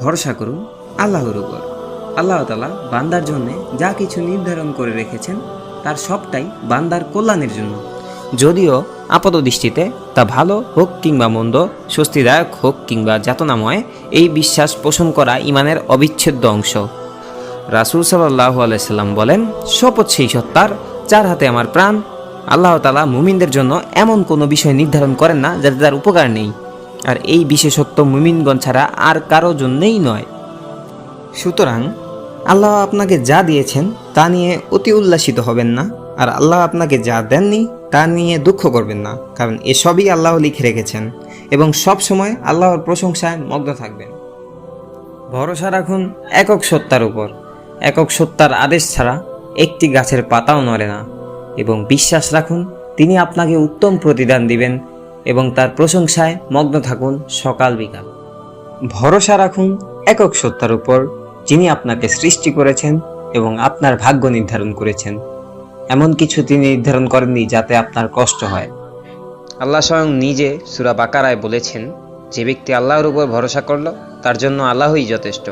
ভরসা করুন আল্লাহর উপর। আল্লাহ তাআলা বান্দার জন্য যা কিছু নির্ধারণ করে রেখেছেন তার সবটাই বান্দার কল্যাণের জন্য, যদিও আপাতদৃষ্টিতে তা ভালো হোক কিংবা মন্দ, স্বস্তিদায়ক হোক কিংবা যাতনাময়, এই বিশ্বাস পোষণ করা ঈমানের অবিচ্ছেদ্য অংশ। রাসূল সাল্লাল্লাহু আলাইহি সাল্লাম বলেন, শপথ সেই সত্তার যার হাতে আমার প্রাণ, আল্লাহ তাআলা মুমিনদের জন্য এমন কোনো বিষয় নির্ধারণ করেন না যাতে তার উপকার নেই, আর এই বিশেষত্ব মুমিনগণ ছাড়া আর কারো জন্যেই নয়। সুতরাং আল্লাহ আপনাকে যা দিয়েছেন তা নিয়ে অতি উল্লাসিত হবেন না, আর আল্লাহ আপনাকে যা দেননি তা নিয়ে দুঃখ করবেন না, কারণ এসবই আল্লাহ লিখে রেখেছেন, এবং সব সময় আল্লাহর প্রশংসায় মগ্ন থাকবেন। ভরসা রাখুন একক সত্তার উপর। একক সত্তার আদেশ ছাড়া একটি গাছের পাতাও নড়ে না, এবং বিশ্বাস রাখুন তিনি আপনাকে উত্তম প্রতিদান দিবেন, এবং তার প্রশংসায় মগ্ন থাকুন সকাল বিকাল। ভরসা রাখুন একক সত্তার উপর, যিনি আপনাকে সৃষ্টি করেছেন এবং আপনার ভাগ্য নির্ধারণ করেছেন। এমন কিছু তিনি নির্ধারণ করেননি যাতে আপনার কষ্ট হয়। আল্লাহ স্বয়ং নিজে সূরা বাকারায় বলেছেন, যে ব্যক্তি আল্লাহর উপর ভরসা করল তার জন্য আল্লাহই যথেষ্ট।